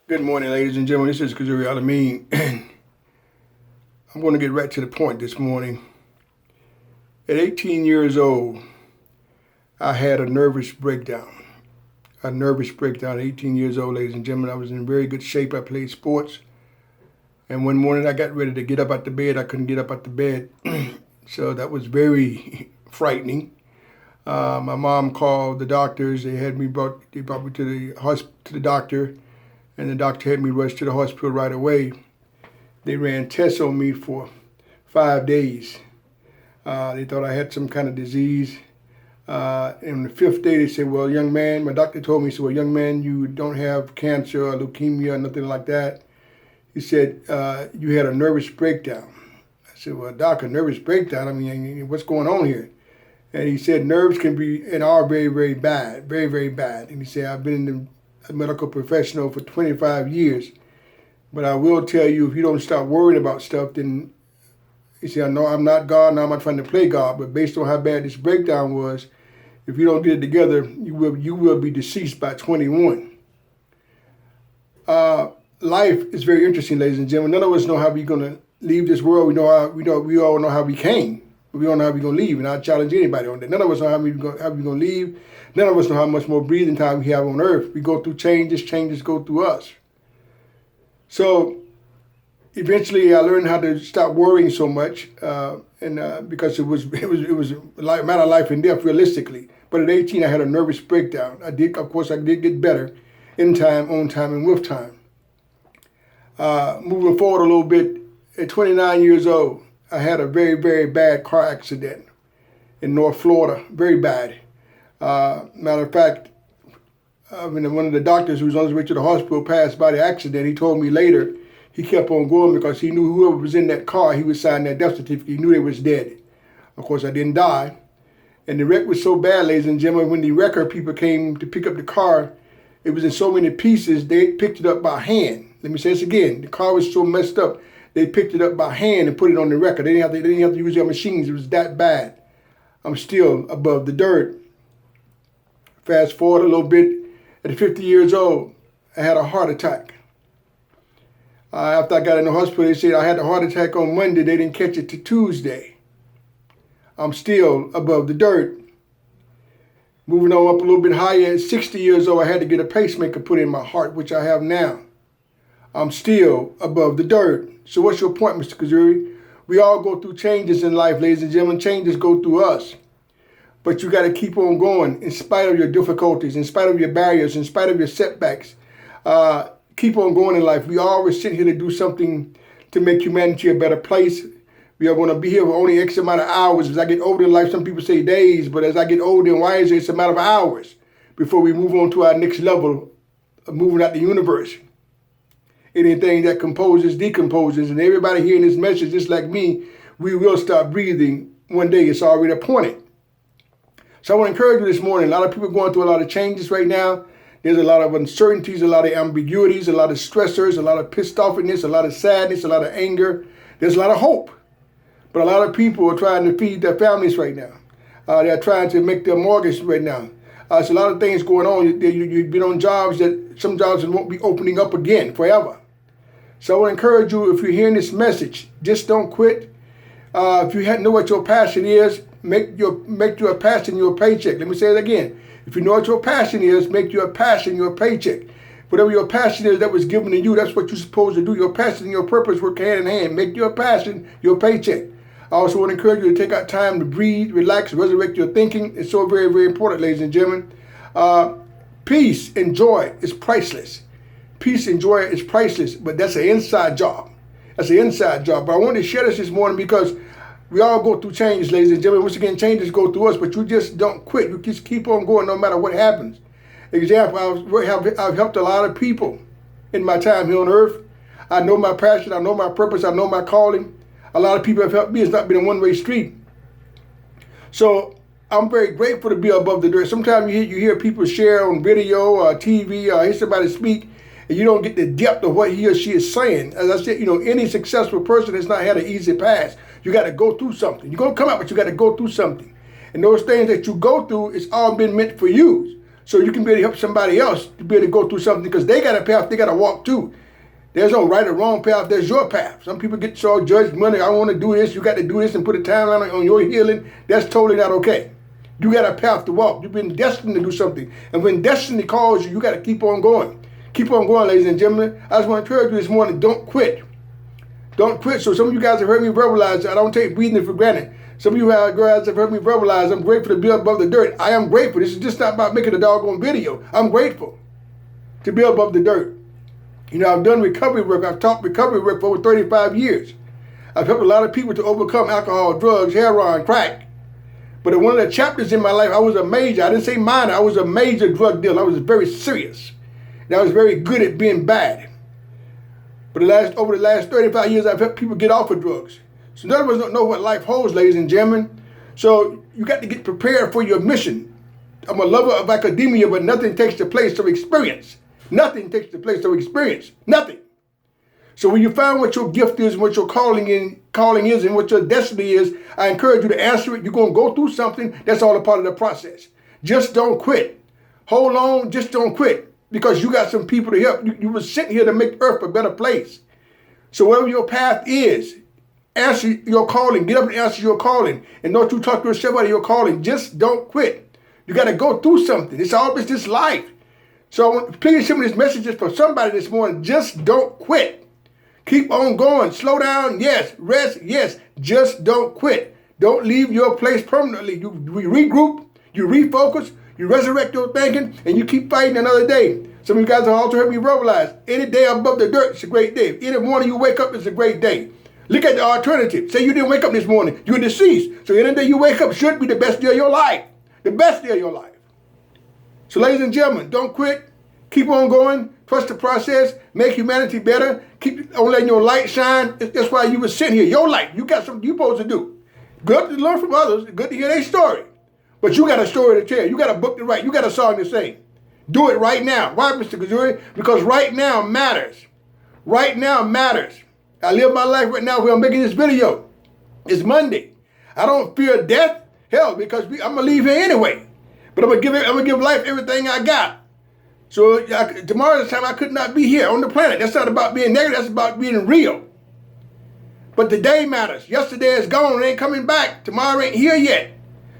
Good morning, ladies and gentlemen. This is Kazuri Alameen. I'm going to get right to the point this morning. At 18 years old, I had a nervous breakdown. A nervous breakdown at 18 years old, ladies and gentlemen. I was in very good shape. I played sports. And one morning I got ready to get up out the bed. I couldn't get up out the bed. So that was very frightening. My mom called the doctors. They brought me to the doctor. And the doctor had me rushed to the hospital right away. They ran tests on me for 5 days. They thought I had some kind of disease. And the 5th day, they said, well, young man, my doctor told me, he said, well, young man, you don't have cancer or leukemia or nothing like that. He said, you had a nervous breakdown. I said, well, doc, a nervous breakdown? I mean, what's going on here? And he said, nerves can be and are very, very bad, very, very bad. And he said, I've been in a medical professional for 25 years. But I will tell you, if you don't stop worrying about stuff, then he said, I know I'm not God, and I'm not trying to play God, but based on how bad this breakdown was, if you don't get it together, you will be deceased by 21. Life is very interesting, ladies and gentlemen. None of us know how we're going to leave this world. We all know how we came. But we don't know how we're going to leave, and I challenge anybody on that. None of us know how we're going to leave. None of us know how much more breathing time we have on earth. We go through changes go through us. So eventually I learned how to stop worrying so much, because it was a matter of life and death realistically. But at 18 I had a nervous breakdown. I did get better in time, on time, and with time. Moving forward a little bit, at 29 years old, I had a very, very bad car accident in North Florida, very bad. Matter of fact, one of the doctors who was on his way to the hospital passed by the accident. He told me later he kept on going because he knew whoever was in that car, he would sign that death certificate. He knew they was dead. Of course, I didn't die. And the wreck was so bad, ladies and gentlemen, when the wrecker people came to pick up the car, it was in so many pieces, they picked it up by hand. Let me say this again. The car was so messed up, they picked it up by hand and put it on the wrecker. They didn't have to use their machines. It was that bad. I'm still above the dirt. Fast forward a little bit, at 50 years old, I had a heart attack. After I got in the hospital, they said I had a heart attack on Monday. They didn't catch it till Tuesday. I'm still above the dirt. Moving on up a little bit higher, at 60 years old, I had to get a pacemaker put in my heart, which I have now. I'm still above the dirt. So what's your point, Mr. Kazuri? We all go through changes in life, ladies and gentlemen. Changes go through us. But you got to keep on going in spite of your difficulties, in spite of your barriers, in spite of your setbacks. Keep on going in life. We always sit here to do something to make humanity a better place. We are going to be here for only X amount of hours. As I get older in life, some people say days, but as I get older and wiser, it's a matter of hours before we move on to our next level of moving out the universe. Anything that composes, decomposes, and everybody hearing this message, just like me, we will start breathing one day. It's already appointed. So I want to encourage you this morning. A lot of people are going through a lot of changes right now. There's a lot of uncertainties, a lot of ambiguities, a lot of stressors, a lot of pissed offiness, a lot of sadness, a lot of anger. There's a lot of hope. But a lot of people are trying to feed their families right now. They're trying to make their mortgage right now. There's a lot of things going on. You've been on jobs that some jobs won't be opening up again forever. So I want to encourage you, if you're hearing this message, just don't quit. If you know what your passion is, make your passion your paycheck. Let me say it again. If you know what your passion is, make your passion your paycheck. Whatever your passion is that was given to you, that's what you're supposed to do. Your passion and your purpose work hand in hand. Make your passion your paycheck. I also want to encourage you to take out time to breathe, relax, resurrect your thinking. It's so very, very important, ladies and gentlemen. Peace and joy is priceless. Peace and joy is priceless, but that's an inside job. That's an inside job. But I wanted to share this morning because we all go through changes, ladies and gentlemen. Once again, changes go through us, but you just don't quit. You just keep on going no matter what happens. Example, I've helped a lot of people in my time here on earth. I know my passion. I know my purpose. I know my calling. A lot of people have helped me. It's not been a one-way street. So I'm very grateful to be above the dirt. Sometimes you hear people share on video or TV or hear somebody speak, and you don't get the depth of what he or she is saying. As I said, any successful person has not had an easy path. You got to go through something. You're going to come out, but you got to go through something. And those things that you go through, it's all been meant for you. So you can be able to help somebody else to be able to go through something because they got a path they got to walk too. There's no right or wrong path. There's your path. Some people get so judged money. I want to do this. You got to do this and put a timeline on your healing. That's totally not okay. You got a path to walk. You've been destined to do something. And when destiny calls you, you got to keep on going. Keep on going, ladies and gentlemen. I just want to encourage you this morning, don't quit. Don't quit. So some of you guys have heard me verbalize. I don't take breathing for granted. Some of you guys have heard me verbalize. I'm grateful to be above the dirt. I am grateful. This is just not about making a doggone video. I'm grateful to be above the dirt. You know, I've done recovery work. I've taught recovery work for over 35 years. I've helped a lot of people to overcome alcohol, drugs, heroin, crack. But in one of the chapters in my life, I was a major, I didn't say minor, I was a major drug dealer. I was very serious. And I was very good at being bad. But over the last 35 years, I've helped people get off of drugs. So none of us don't know what life holds, ladies and gentlemen. So you got to get prepared for your mission. I'm a lover of academia, but nothing takes the place of experience. Nothing takes the place of experience. Nothing. So when you find what your gift is, and what your calling is, and what your destiny is, I encourage you to answer it. You're going to go through something. That's all a part of the process. Just don't quit. Hold on. Just don't quit. Because you got some people to help. You were sent here to make earth a better place. So whatever your path is, answer your calling. Get up and answer your calling. And don't you talk yourself out of your calling. Just don't quit. You got to go through something. It's always this life. So please send me this message is for somebody this morning. Just don't quit. Keep on going. Slow down, yes. Rest, yes. Just don't quit. Don't leave your place permanently. You regroup, you refocus, you resurrect your thinking, and you keep fighting another day. Some of you guys have also heard me verbalize. Any day above the dirt is a great day. Any morning you wake up is a great day. Look at the alternative. Say you didn't wake up this morning. You're deceased. So any day you wake up should be the best day of your life. The best day of your life. So ladies and gentlemen, don't quit. Keep on going. Trust the process. Make humanity better. Keep on letting your light shine. That's why you were sent here. Your light. You got something you're supposed to do. Good to learn from others. Good to hear their story. But you got a story to tell. You got a book to write. You got a song to sing. Do it right now. Why, Mr. Kazuri? Because right now matters. Right now matters. I live my life right now where I'm making this video. It's Monday. I don't fear death. Hell, because I'm going to leave here anyway. But I'm going to give life everything I got. So tomorrow's time I could not be here on the planet. That's not about being negative. That's about being real. But today matters. Yesterday is gone. It ain't coming back. Tomorrow ain't here yet.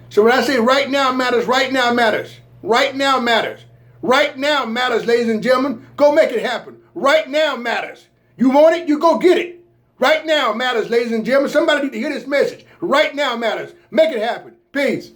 So when I say right now matters, right now matters. Right now matters. Right now matters, ladies and gentlemen. Go make it happen. Right now matters. You want it, you go get it. Right now matters, ladies and gentlemen. Somebody need to hear this message. Right now matters. Make it happen. Peace.